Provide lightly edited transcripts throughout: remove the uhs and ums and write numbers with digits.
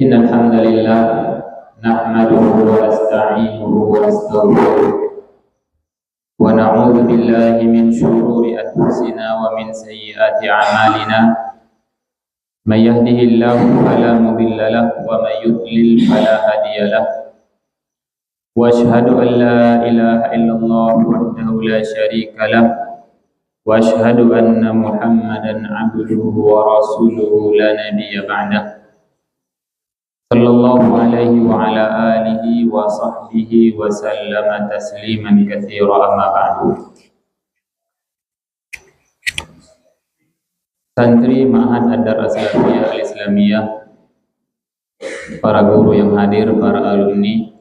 إن الحمد لله نحمده ونستعينه ونستغفره ونعوذ بالله من شرور أنفسنا ومن سيئات أعمالنا من يهده الله فلا مضل له ومن يضلل فلا هادي له وأشهد أن لا إله إلا الله وحده لا شريك له وأشهد أن محمدا عبده ورسوله لا نبي بعده صلى الله عليه وعلى آله وصحبه وسلم تسليما كثيرا أما بعد. Santri Ma'had Ad-Darus Al-Islamiyah, para guru yang hadir, para alumni,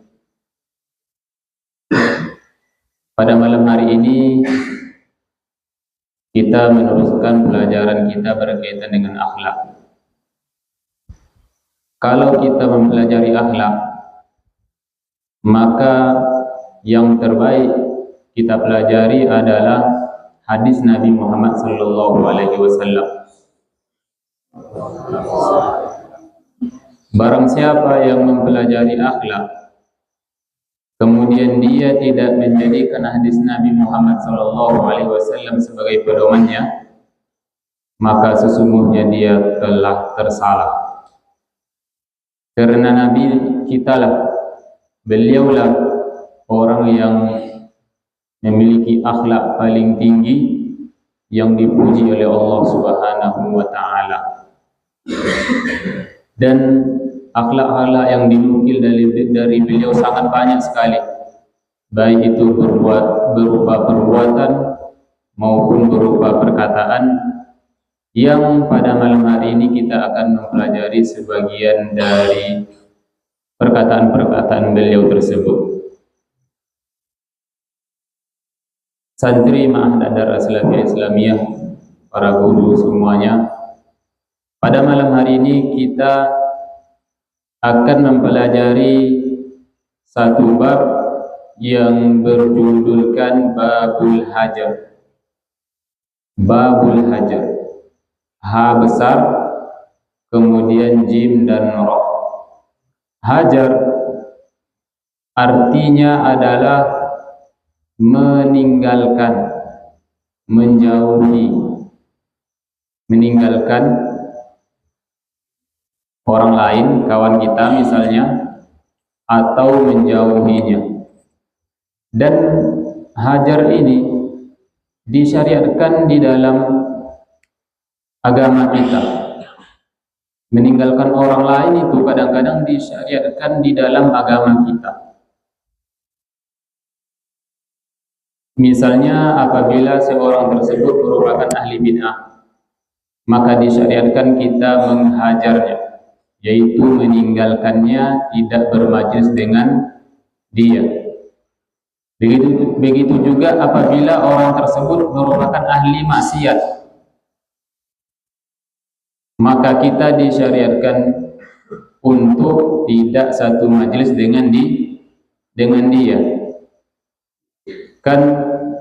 pada malam hari ini kita meneruskan pelajaran kita berkaitan dengan akhlak. Kalau kita mempelajari akhlak, maka yang terbaik kita pelajari adalah hadis Nabi Muhammad SAW. Barang siapa yang mempelajari akhlak, kemudian dia tidak menjadikan hadis Nabi Muhammad SAW sebagai pedomannya, maka sesungguhnya dia telah tersalah. Karena Nabi kita lah, beliaulah orang yang memiliki akhlak paling tinggi yang dipuji oleh Allah Subhanahu wa Ta'ala. Dan akhlak-akhlak yang dinukil dari beliau sangat banyak sekali, baik itu berupa perbuatan maupun berupa perkataan, yang pada malam hari ini kita akan mempelajari sebagian dari perkataan-perkataan beliau tersebut. Santri Ma'had Ad-Darus Al-Islamiyah, para guru semuanya, pada malam hari ini kita akan mempelajari satu bab yang berjudulkan Babul Hajar. Babul Hajar, Ha besar, kemudian jim dan roh. Hajar artinya adalah meninggalkan, menjauhi, meninggalkan orang lain, kawan kita misalnya, atau menjauhinya. Dan hajar ini disyariatkan di dalam agama kita. Meninggalkan orang lain itu kadang-kadang disyariatkan di dalam agama kita. Misalnya apabila seorang tersebut merupakan ahli bid'ah, maka disyariatkan kita menghajarnya, yaitu meninggalkannya, tidak bermajlis dengan dia. Begitu juga apabila orang tersebut merupakan ahli maksiat, maka kita disyariatkan untuk tidak satu majlis dengan dia. Kan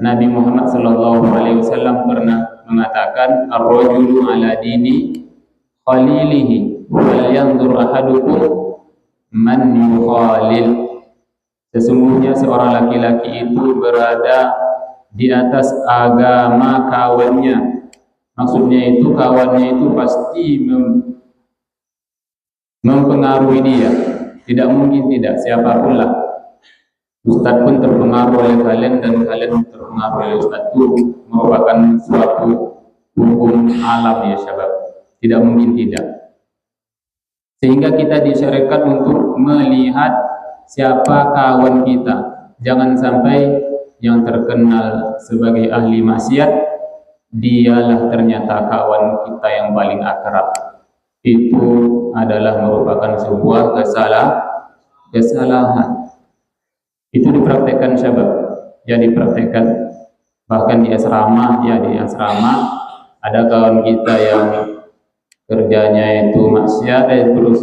Nabi Muhammad SAW pernah mengatakan, ar-rajulu ala dini khalilihi wal yanzur ahadukum man yukhalil. Sesungguhnya seorang laki-laki itu berada di atas agama kawannya. Maksudnya itu kawannya itu pasti mempengaruhi dia. Tidak mungkin tidak, siapapun lah. Ustaz pun terpengaruh oleh kalian dan kalian terpengaruh oleh Ustaz, itu merupakan suatu hukum alam ya syabab. Tidak mungkin tidak. Sehingga kita disyariatkan untuk melihat siapa kawan kita. Jangan sampai yang terkenal sebagai ahli maksiat dialah ternyata kawan kita yang paling akrab. Itu adalah merupakan sebuah kesalahan. Itu dipraktekkan syabab, ya dipraktekkan. Bahkan di asrama, ada kawan kita yang kerjanya itu maksiat, terus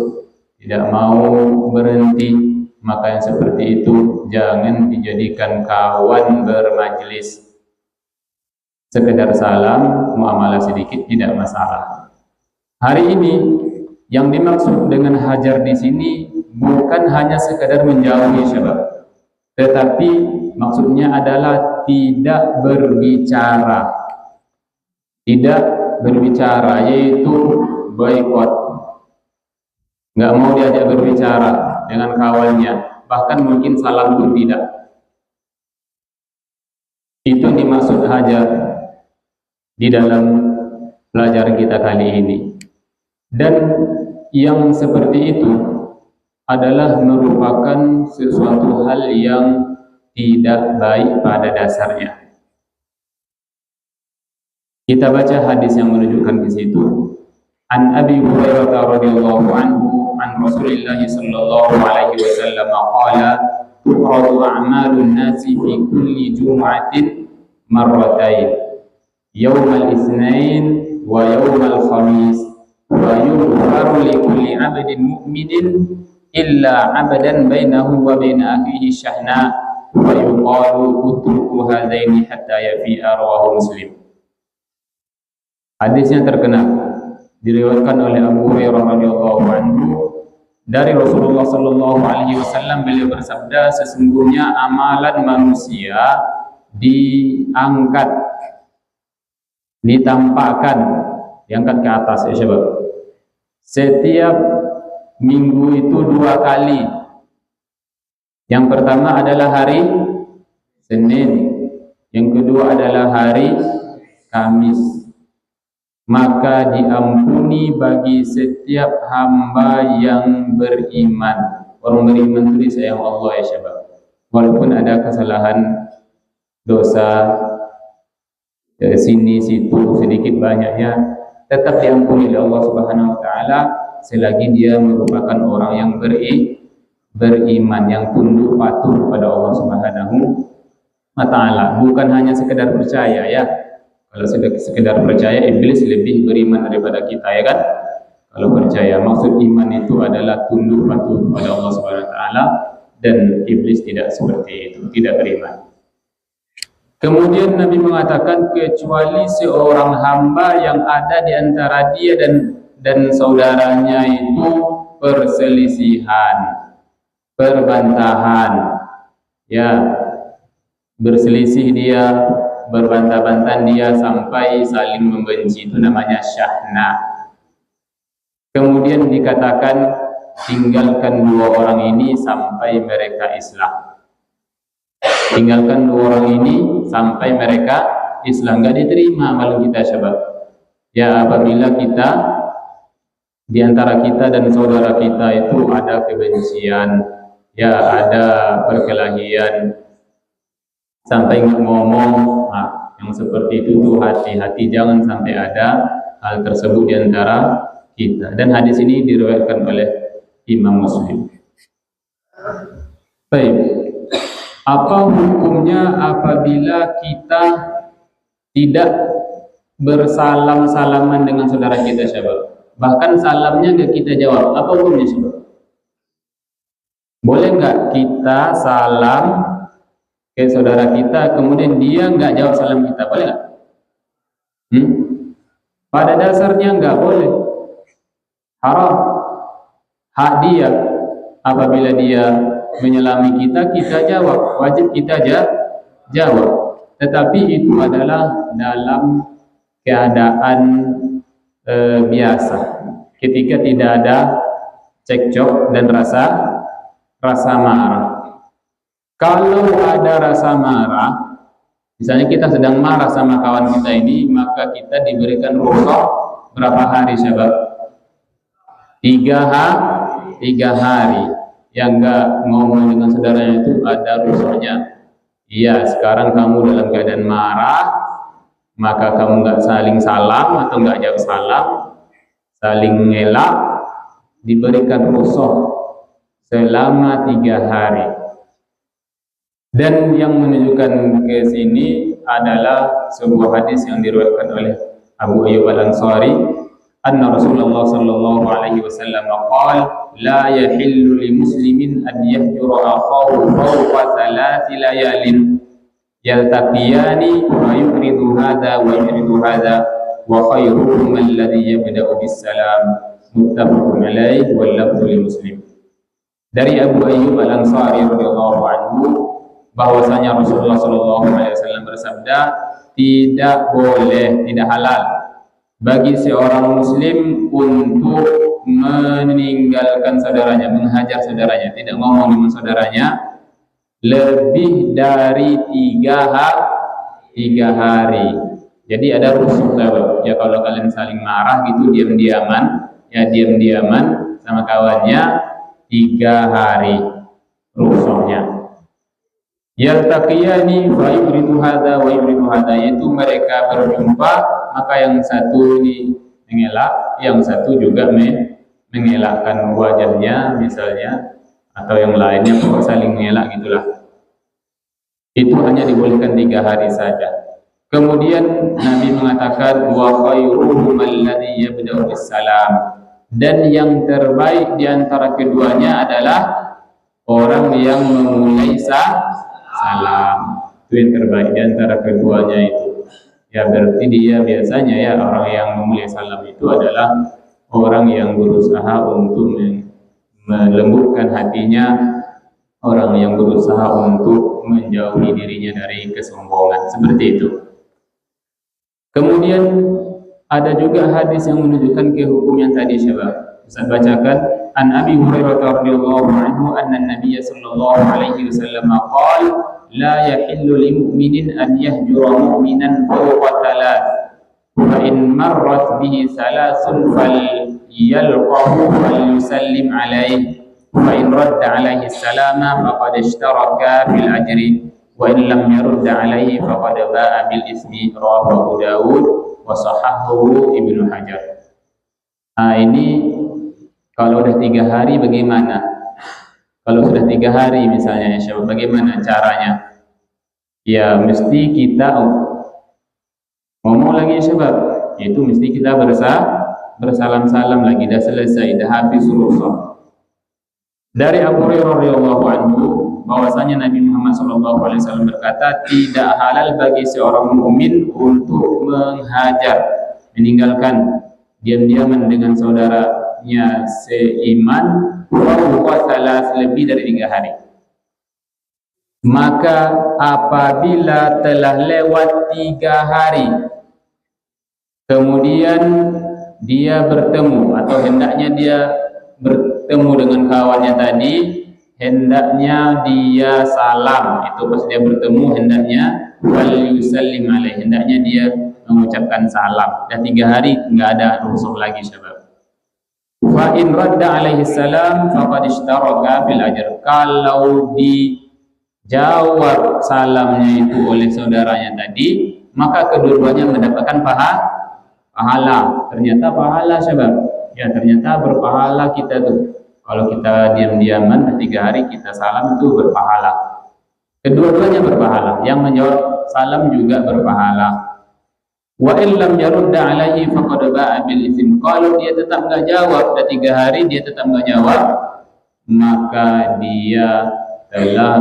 tidak mau berhenti. Maka yang seperti itu jangan dijadikan kawan bermajlis. Sekedar salam, muamalah sedikit tidak masalah. Hari ini Yang dimaksud dengan hajar di sini bukan hanya sekedar menjauhi syabab, tetapi maksudnya adalah tidak berbicara. Tidak berbicara, yaitu boykot. Nggak mau diajak berbicara dengan kawannya, bahkan mungkin salam pun tidak. Itu dimaksud hajar di dalam pelajaran kita kali ini. Dan yang seperti itu adalah merupakan sesuatu hal yang tidak baik pada dasarnya. Kita baca hadis yang menunjukkan ke situ. An Abi Hurairah radhiyallahu anhu an Rasulillah sallallahu alaihi wasallam qala tu'radu a'malun nasi fi kulli jum'atin marratain yawmal itsnain wa yawmal khamis wa yughfaru li kulli 'abdin mu'minin illa 'abdan bainahu wa bain akhihi syahna wa yuqalu utruku hadaini hatta yafi'a rawahu Muslim. Hadisnya terkenal, diriwayatkan oleh Abu Hurairah radhiyallahu anhu dari Rasulullah sallallahu alaihi wasallam. Beliau bersabda, sesungguhnya amalan manusia diangkat, ditampakkan, diangkat ke atas ya syabab. Setiap minggu itu 2 kali. Yang pertama adalah hari Senin, yang kedua adalah hari Kamis. Maka diampuni bagi setiap hamba yang beriman. Orang beriman itu disayang Allah ya syabab. Walaupun ada kesalahan, dosa sini situ sedikit banyaknya, tetap diampuni oleh Allah Subhanahu wa taala selagi dia merupakan orang yang beriman, yang tunduk patuh kepada Allah Subhanahu wa taala. Bukan hanya sekedar percaya ya. Kalau sudah sekedar percaya, iblis lebih beriman daripada kita ya kan. Kalau percaya, maksud iman itu adalah tunduk patuh kepada Allah Subhanahu wa taala, dan iblis tidak seperti itu, tidak beriman. Kemudian Nabi mengatakan, kecuali seorang hamba yang ada di antara dia dan saudaranya itu perselisihan, perbantahan, ya, berselisih dia, berbantah-bantahan dia sampai saling membenci, itu namanya syahna. Kemudian dikatakan tinggalkan 2 orang ini sampai mereka islah. Tinggalkan 2 orang ini sampai mereka islah. Enggak diterima amalan kita syabab. Ya, apabila kita di antara kita dan saudara kita itu ada kebencian, ya ada perkelahian, sampai ngomong, yang seperti itu tuh hati-hati, jangan sampai ada hal tersebut di antara kita. Dan hadis ini diriwayatkan oleh Imam Muslim. Baik, apa hukumnya apabila kita tidak bersalam-salaman dengan saudara kita syabab? Bahkan salamnya nggak kita jawab, apa hukumnya syabab? Boleh nggak kita salam ke saudara kita, kemudian dia nggak jawab salam kita, boleh nggak? Pada dasarnya nggak boleh, haram. Hak dia, apabila dia menyelami kita, kita jawab, wajib kita jawab. Tetapi itu adalah dalam keadaan biasa, ketika tidak ada cekcok dan rasa marah. Kalau ada rasa marah, misalnya kita sedang marah sama kawan kita ini, maka kita diberikan rukhsah berapa hari syabab? 3 hari. Yang enggak ngomong dengan saudaranya itu ada rukhsahnya. Iya, sekarang kamu dalam keadaan marah, maka kamu enggak saling salam atau enggak jawab salam, saling ngelak, diberikan rukhsah selama 3 hari. Dan yang menunjukkan ke sini adalah sebuah hadis yang diriwayatkan oleh Abu Ayyub Al-Ansari, anna Rasulullah sallallahu alaihi wasallam qala la yahillu li muslimin an yahjura akhahu fawqa 3 layalin yaltaqiyani wa yuridu hadha wa yuridu hadha wa khairuhum alladhi yabda'u bis salam muttafaqun alaih wal lafzu li Muslim. Dari Abu Ayyub Al-Ansari radhiyallahu anhu bahwasanya Rasulullah sallallahu alaihi wasallam bersabda, tidak boleh, tidak halal bagi seorang muslim untuk meninggalkan saudaranya, menghajar saudaranya, tidak ngomong dengan saudaranya lebih dari 3 hari. Jadi ada rusuh ya, kalau kalian saling marah gitu diam-diaman sama kawannya 3 hari rusuhnya. Yaltaqiyani fa yuridu hadza wa yuridu hadza, yaitu mereka berjumpa maka yang satu ini mengelak, yang satu juga mengelakkan wajahnya misalnya, atau yang lainnya pokoknya saling mengelak gitulah. Itu hanya dibolehkan 3 hari saja. Kemudian Nabi mengatakan wa khairuhum alladhi yabda'u bis-salam, dan yang terbaik di antara keduanya adalah orang yang memulai salam. Itu yang terbaik di antara keduanya itu. Ya berarti dia biasanya ya, orang yang memulai salam itu adalah orang yang berusaha untuk melembutkan hatinya, orang yang berusaha untuk menjauhi dirinya dari kesombongan, seperti itu. Kemudian ada juga hadis yang menunjukkan ke hukum yang tadi, syabab. Ustaz bacakan. An Abi Hurairah radhiyallahu anhu anna an-nabiy sallallahu alaihi wasallam qala la yahillu lil mu'minin an yahjura mu'minan fawqa thalath fa in marrat bihi thalathun falyalqahu falyusallim alaihi fa in radda alaihi salama faqad ishtaraka fil ajri wa in lam yurda alaihi faqad ba'a bil ismi, rawahu Abu Dawud wa sahahahu Ibnu Hajar. Ini kalau udah 3 hari bagaimana? Kalau sudah 3 hari misalnya, ya, bagaimana caranya? Ya mesti kita ngomong lagi, syabab. Itu mesti kita bersalam-salam lagi, dah selesai, dah habis urusan. Dari Abu Hurairah radhiyallahu anhu bahwasanya Nabi Muhammad SAW berkata, tidak halal bagi seorang mukmin untuk menghajar, meninggalkan diam-diaman dengan saudaranya seiman lebih dari 3 hari. Maka apabila telah lewat 3 hari kemudian dia bertemu, atau hendaknya dia bertemu dengan kawannya tadi, hendaknya dia salam. Itu pas dia bertemu hendaknya wal yusallim alaih, hendaknya dia mengucapkan salam. Dah 3 hari enggak ada rusuh lagi, syabab. Fa in radda alaihi salam faqad ishtaraka fil ajr. Kalau dijawab salamnya itu oleh saudaranya tadi, maka kedua-duanya mendapatkan pahala. Ternyata pahala, syabab. Ya, ternyata berpahala kita tuh. Kalau kita diam-diaman 3 hari kita salam itu berpahala. Kedua-duanya berpahala. Yang menjawab salam juga berpahala. Wa illam yarudda alaihi faqad ba'a bil ism. Kalau dia tetap enggak jawab, dah 3 hari dia tetap enggak jawab, maka dia telah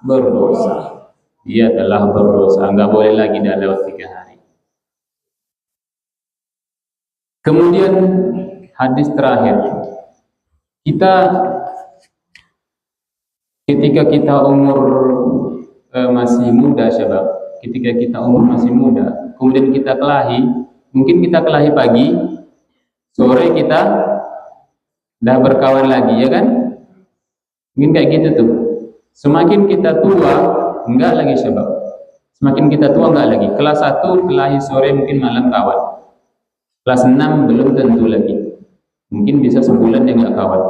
berdosa. Dia telah berdosa, enggak boleh lagi dah lewat 3 hari. Kemudian hadis terakhir. Ketika kita umur masih muda, syabab. Ketika kita umur masih muda, kemudian kita kelahi, mungkin kita kelahi pagi, sore kita dah berkawan lagi, ya kan? Mungkin kayak gitu tuh. Semakin kita tua, enggak lagi, syabab. Semakin kita tua enggak lagi. Kelas 1 kelahi sore, mungkin malam kawan. Kelas 6 belum tentu lagi. Mungkin bisa sebulan dia enggak kawan.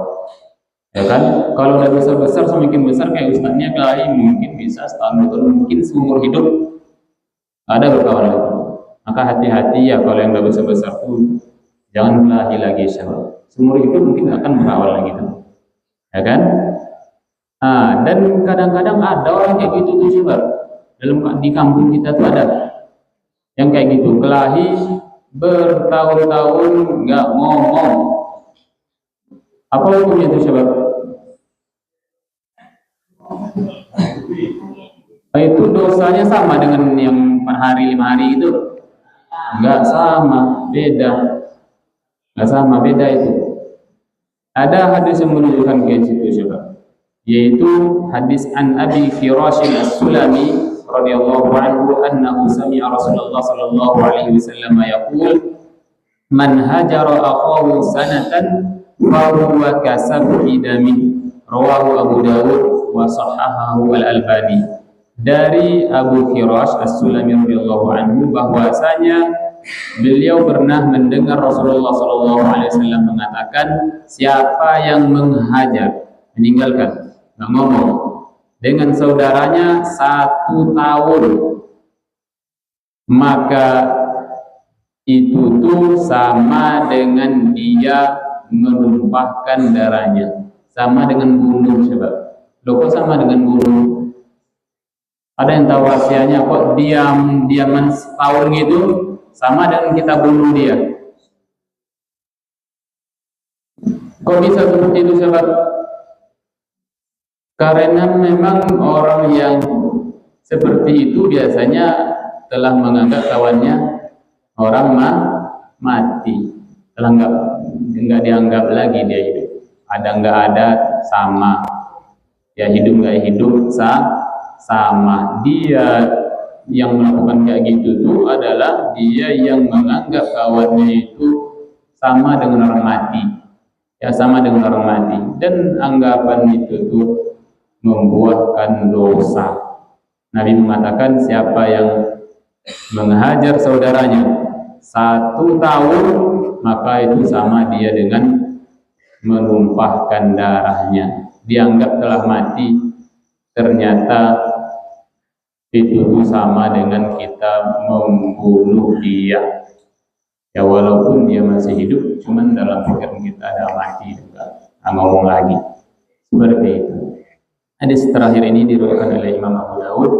Ya kan? Kalau udah besar-besar, semakin besar kayak ustaznya kelahi, mungkin bisa setahun, mungkin seumur hidup ada berkawan lagi. Maka hati-hati ya, kalau yang udah besar-besar tuh jangan kelahi lagi, syabab. Seumur hidup mungkin akan berkawan lagi tuh. Ya kan? Dan kadang-kadang ada orang kayak gitu tuh, syabab. Di kampung kita tuh ada yang kayak gitu, kelahi bertahun-tahun nggak ngomong. Apa hukumnya itu, syabab? Itu dosanya sama dengan yang 4 hari 5 hari itu? Enggak sama, beda. Nggak sama, beda itu. Ada hadis yang menunjukkan ke situ coba, yaitu hadis an Abi Firash as-Sulami radhiyallahu anhu annahu sami'a Rasulullah sallallahu alaihi wasallam yaqul man hajara akhahu sanatan fa huwa kasabhi dami, rawahu Abu Dawud wa sahahahu al-Albani. Dari Abu Firash as-Sulami radhiyallahu anhu bahwasanya beliau pernah mendengar Rasulullah sallallahu alaihi wasallam mengatakan, siapa yang menghajar, meninggalkan, nggak ngomong, dengan saudaranya 1 tahun, maka itu tuh sama dengan dia menumpahkan darahnya, sama dengan bunuh. Coba, loh kok sama dengan bunuh? Ada yang tahu rahasianya? Kok diaman setahun gitu sama dengan kita bunuh dia? Kok bisa seperti itu, sahabat? Karena memang orang yang seperti itu biasanya telah menganggap kawannya orang mati, telah nggak dianggap lagi dia hidup. Ada nggak ada sama, ya hidup nggak hidup sama. Dia yang melakukan kayak gitu tuh adalah dia yang menganggap kawannya itu sama dengan orang mati, ya sama dengan orang mati, dan anggapan itu tuh membuahkan dosa. Nabi mengatakan siapa yang menghajar saudaranya 1 tahun, maka itu sama dia dengan menumpahkan darahnya. Dianggap telah mati, ternyata itu sama dengan kita membunuh dia. Ya walaupun dia masih hidup, cuman dalam pikiran kita ada mati juga, ngomong lagi. Seperti itu. Hadis terakhir ini diriwayatkan oleh Imam Abu Dawud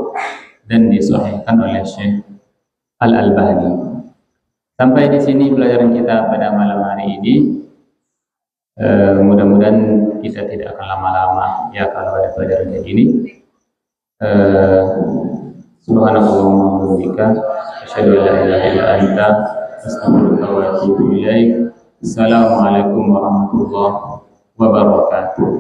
dan disahihkan oleh Syekh Al-Albani. Sampai di sini pelajaran kita pada malam hari ini. Mudah-mudahan kita tidak akan lama-lama ya kalau ada pelajaran kayak gini. Subhanallahumma wa bihamdika asyhadu an la ilaha illa anta astaghfiruka wa atubu ilaik. Assalamualaikum warahmatullahi wabarakatuh.